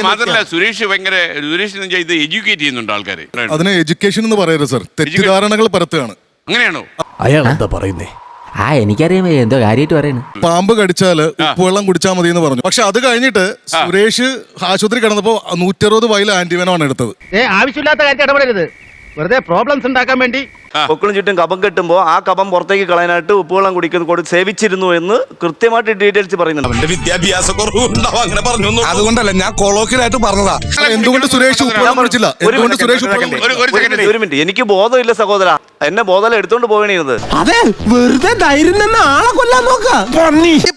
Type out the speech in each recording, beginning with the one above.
മാത്രമല്ല സുരേഷ് ഇത് എഡ്യൂക്കേറ്റ് ചെയ്യുന്നുണ്ട് ആൾക്കാരെ. അതിന് എഡ്യൂക്കേഷൻ എന്ന് പറയരുത് സർ, തെറ്റിദ്ധാരണകൾ പരത്തുകയാണ്. അങ്ങനെയാണോ? അയാൾ എന്താ പറയുന്നേ? എനിക്കറിയാം എന്തോ കാര്യമായിട്ട് പറയുന്നു. പാമ്പ് കടിച്ചാല് ഉപ്പുവെള്ളം കുടിച്ചാൽ മതി എന്ന് പറഞ്ഞു. പക്ഷെ അത് കഴിഞ്ഞിട്ട് സുരേഷ് ആശുപത്രി കിടന്നപ്പോ 160 വയൽ ആന്റിവെനമാണ് എടുത്തത്. ആവശ്യമില്ലാത്ത കാര്യത്തിൽ ഇടപെടരുത്, വെറുതെ പ്രോബ്ലംസ് ഉണ്ടാക്കാൻ വേണ്ടി. പൊക്കിളും ചുറ്റും കഫം കെട്ടുമ്പോൾ ആ കഫം പുറത്തേക്ക് കളയാനായിട്ട് ഉപ്പുവെള്ളം കുടിക്കുന്ന സേവിച്ചിരുന്നു എന്ന് കൃത്യമായിട്ട് ഡീറ്റെയിൽസ് പറയുന്നുണ്ട്. വിദ്യാഭ്യാസ കുറവുണ്ടാവും അങ്ങനെ പറഞ്ഞു. അതുകൊണ്ടല്ല, ഞാൻ കൊളോക്കിലായിട്ട് പറഞ്ഞതാ. എന്തുകൊണ്ട് സുരേഷ് ഉപ്പുവെള്ളം കുടിച്ചില്ല? എന്തുകൊണ്ട് സുരേഷ് ഒരു മിനിറ്റ്, എനിക്ക് ബോധമില്ല സഹോദര, എന്നെ ബോധം എടുത്തോണ്ട് പോകണത്. അതെ, വെറുതെ ധൈര്യം ആളെ കൊല്ലാൻ നോക്കാം.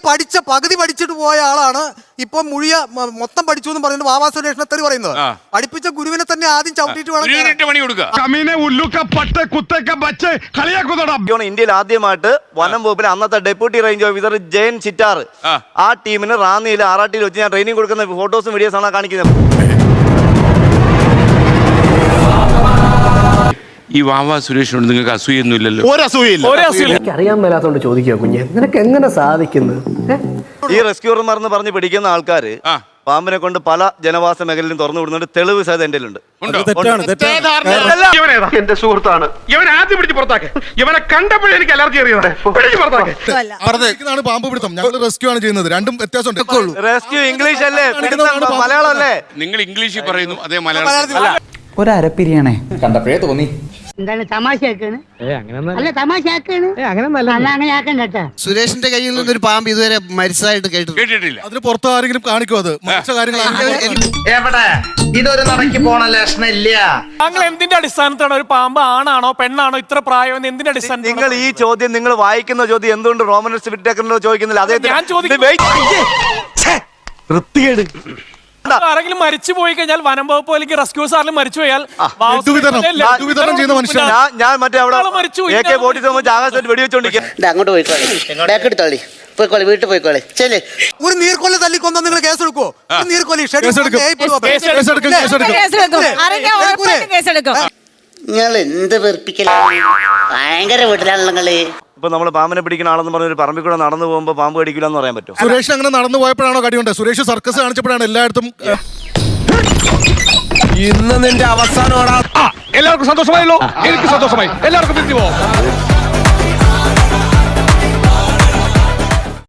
പഠിച്ച പകുതി പഠിച്ചിട്ട് പോയ ആളാണ് ഇപ്പൊ മൊത്തം പഠിച്ചു എന്ന് പറഞ്ഞിട്ട് വാവാ സുരേഷിനെ തെറി പറയുന്നത്. പഠിപ്പിച്ച ഗുരുവിനെ തന്നെ ആദ്യം ചവിട്ടിട്ട് വേണം. ഇന്ത്യയിൽ ആദ്യമായിട്ട് വനം വകുപ്പിലെ അന്നത്തെ deputy range officer Jayan Chittar ആ ടീമിന് റാന്നിയിൽ ആറാട്ടിയിൽ വെച്ച് ഞാൻ ട്രെയിനിങ് കൊടുക്കുന്ന ഫോട്ടോസും വീഡിയോസ് ആണ് കാണിക്കുന്നത്. ഈ വാവാ സുരേഷിനോട് നിങ്ങൾക്ക് അസൂയൊന്നുമില്ലല്ലോ? അറിയാൻ മേലാത്തോണ്ട് ചോദിക്കുക കുഞ്ഞെ, നിനക്ക് എങ്ങനെ സാധിക്കുന്നു? ഈ റെസ്ക്യൂർമാർ എന്ന് പറഞ്ഞ് പിടിക്കുന്ന ആൾക്കാര് പാമ്പിനെ കൊണ്ട് പല ജനവാസ മേഖലയിലും തുറന്നു വിടുന്നുണ്ട്. തെളിവ് സഹിതം എന്റെ ഉണ്ട്. എന്റെ സുഹൃത്താണ് ഇവൻ. ആദ്യം പിടിച്ച് പുറത്താക്കെ. ഇവനെ കണ്ടപ്പോഴേ എനിക്ക് അലർജി അറിയാതെ പാമ്പ് പിടുത്തം. ഞങ്ങൾ റെസ്ക്യൂ ആണ് ചെയ്യുന്നത്. രണ്ടും വ്യത്യാസമുണ്ട്. റെസ്ക്യൂ ഇംഗ്ലീഷ് അല്ലേ, മലയാളം അല്ലേ? നിങ്ങൾ ഇംഗ്ലീഷിൽ പറയുന്നു, അതേ മലയാളത്തിൽ ഒരു അരപ്പിരിയാണേ കണ്ടപ്പോഴേ തോന്നി. എന്താണ് തമാശയാക്കാണ്? അല്ല തമാശയാക്കാണ്, അങ്ങനെ ആക്കണ്ട. സുരേഷിന്റെ കയ്യിൽ നിന്നൊരു പാമ്പ് ഇതുവരെ മരിച്ചതായിട്ട് കേട്ടിട്ടില്ല. അതിന് പുറത്ത് ആരെങ്കിലും കാണിക്കും? അത് മരിച്ച കാര്യങ്ങൾ എവിടെ ഇതൊരു നടക്കി പോണ ലക്ഷണില്ല. താങ്കൾ എന്തിന്റെ അടിസ്ഥാനത്താണ് ഒരു പാമ്പ് ആണാണോ പെണ്ണാണോ ഇത്ര പ്രായം എന്ന് എന്തിന്റെ അടിസ്ഥാനത്തിൽ? നിങ്ങൾ ഈ ചോദ്യം, നിങ്ങൾ വായിക്കുന്ന ചോദ്യം എന്തുകൊണ്ട് റോമനസ് വിറ്റേക്കറിനോ ചോദിക്കുന്നില്ല? ആരെങ്കിലും മരിച്ചു പോയി കഴിഞ്ഞാൽ വനം വകുപ്പ് അല്ലെങ്കിൽ റെസ്ക്യൂ സാറിലും മരിച്ചു പോയാൽ ഞാൻ മറ്റേ അവിടെ വെടിവെച്ചോണ്ടിരിക്കും. അങ്ങോട്ട് പോയിക്കോളി, പോയിക്കോളി, വീട്ടിൽ പോയിക്കോളി. ശരി, ഒരു നീർക്കൊല്ലി തല്ലിക്കൊന്ന നിങ്ങൾ കേസ് എടുക്കുവോ? നീർക്കൊല്ലി നിങ്ങൾ എന്ത് വെറുപ്പിക്കലാണ്? ഭയങ്കര വീട്ടിലാണല്ലോ നിങ്ങള്. ഇപ്പൊ നമ്മള് പാമ്പിനെ പിടിക്കുന്ന ആളെന്ന് പറഞ്ഞ ഒരു പറമ്പിൽ കൂടെ നടന്നു പോകുമ്പോ പാമ്പ് കടിക്കില്ല എന്ന് പറയാൻ പറ്റും? സുരേഷ് അങ്ങനെ നടന്നു പോയപ്പോഴാണോ കടിയുണ്ട്? സുരേഷ് സർക്കസ് കാണിച്ചപ്പോഴാണ് എല്ലായിടത്തും. ഇന്ന് നിന്റെ അവസാനം. എല്ലാവർക്കും സന്തോഷമായല്ലോ? എനിക്ക് സന്തോഷമായി. എല്ലാവർക്കും